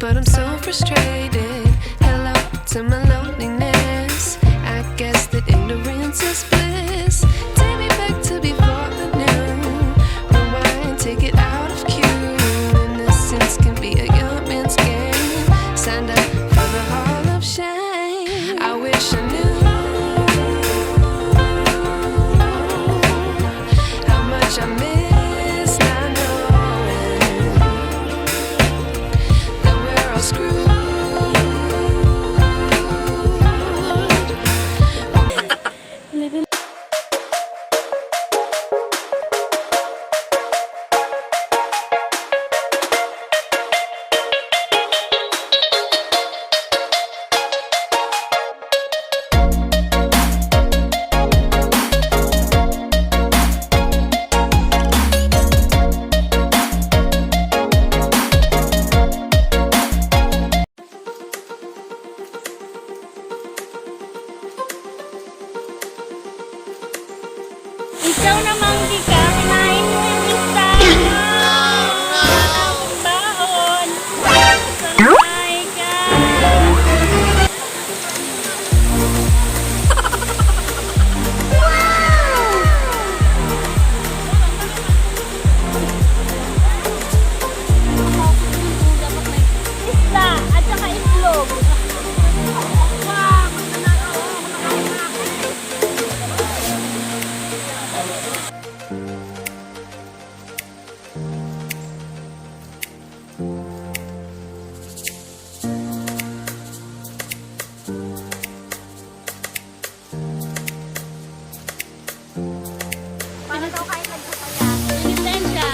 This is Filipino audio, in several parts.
but I'm so frustrated. Hello to my loneliness. I guess that ignorance is bliss. Take me back to before I knew. Rewind, take it out of cue. Innocence can be a young man's game. Signed up for the hall of shame. I wish I knew how much I miss not knowing that we're all screwed. Ikaw namang di ka, kinain mo yung isa. Akong baon. Sanay ka. Isda at saka itlog. Para daw kahit nagpapaya. Lisensya.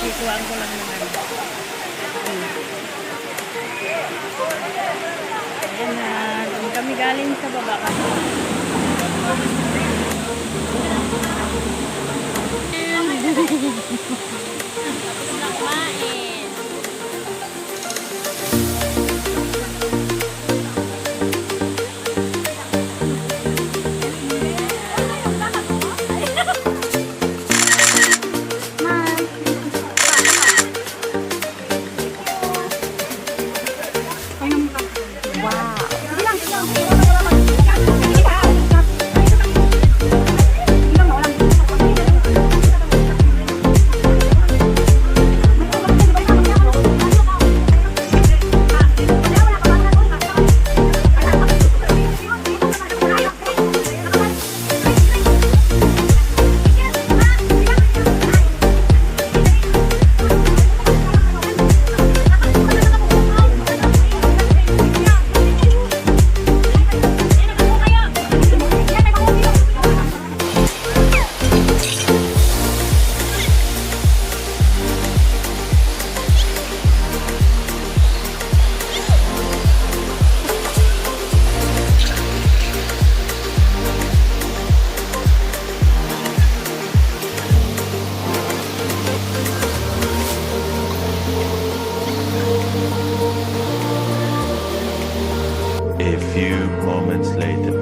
Ikuhaan ko lang naman. Ayan na. Doon kami galing sa baba kasi. Tapos na kumain. A few moments later.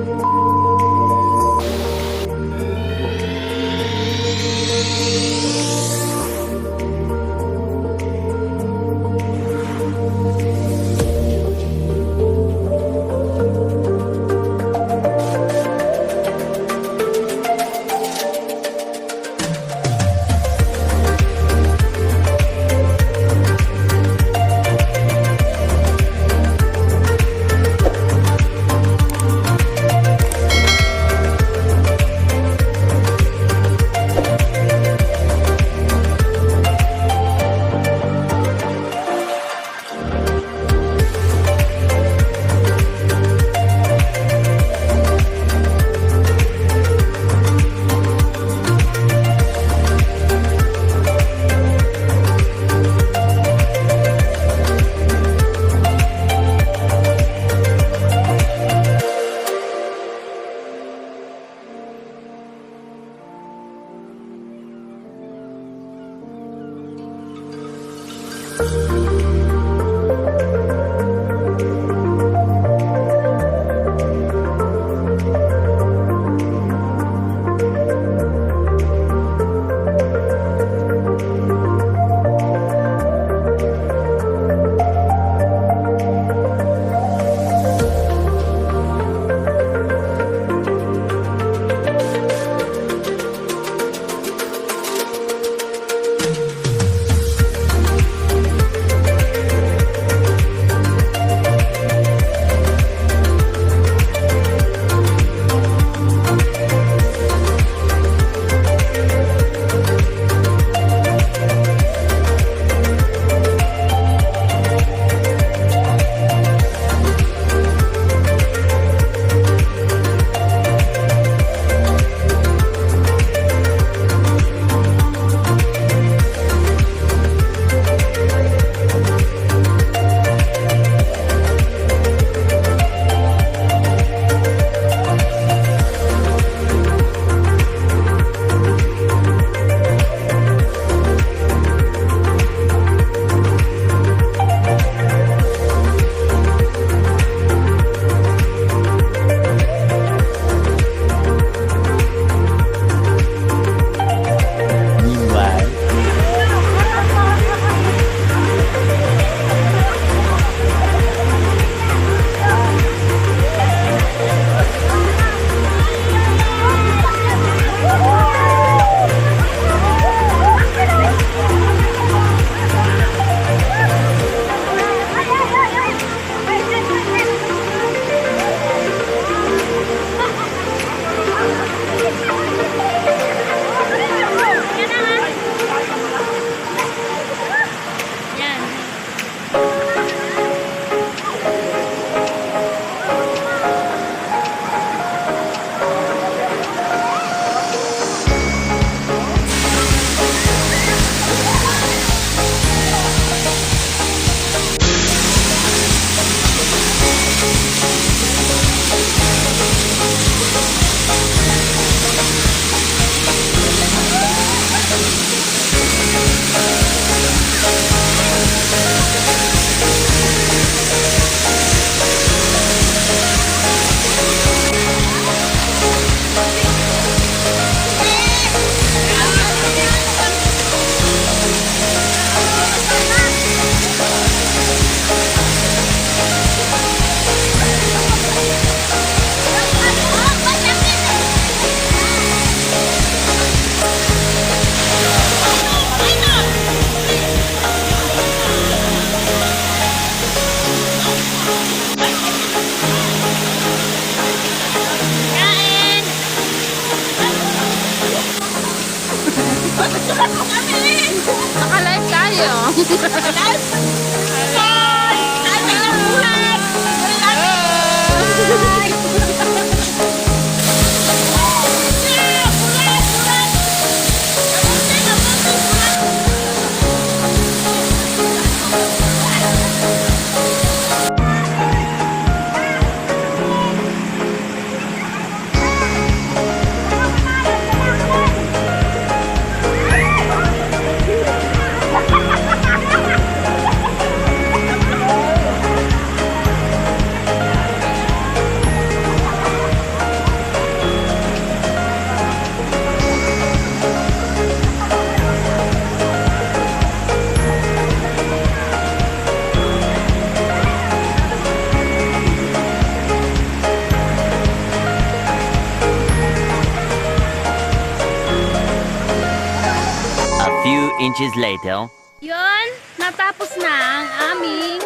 A few inches later. Yun, natapos na ang aming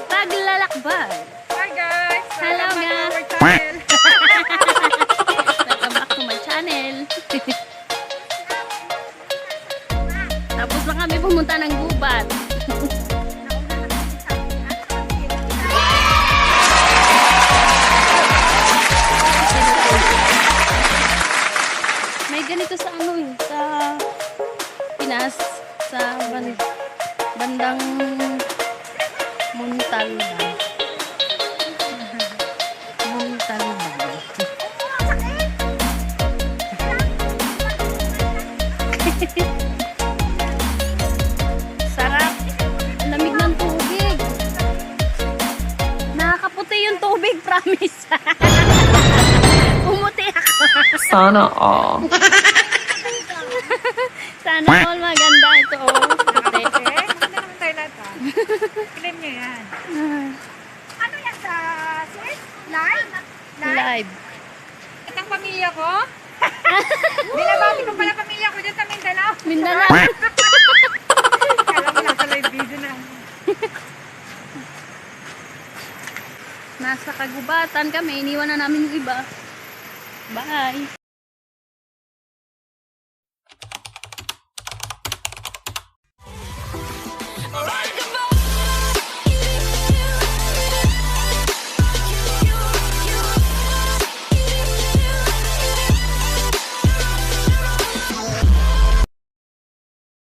paglalakbay. Hi guys! Hello Welcome guys. back to our channel. Welcome back to my channel. Tapos na kami pumunta ng gubat. May ganito sa ano eh, sa Pinas, sa bandang Montalban. Montalban. Sarap. Ang lamig ng tubig. Nakakaputi yung tubig, promise. Pumuti ako. Sana all. Sana all maganda ito. Oh. Puti. Maganda naman tayo lahat ha. Claim nyo yan. Ano yan sa Swiss? Live? Live. At ang pamilya ko? Binabati ko pala pamilya ko dyan sa Mindanao. Mindanao. Kala mo nasa live video na. Nasa kagubatan kami. Iniwan na namin yung iba. Bye.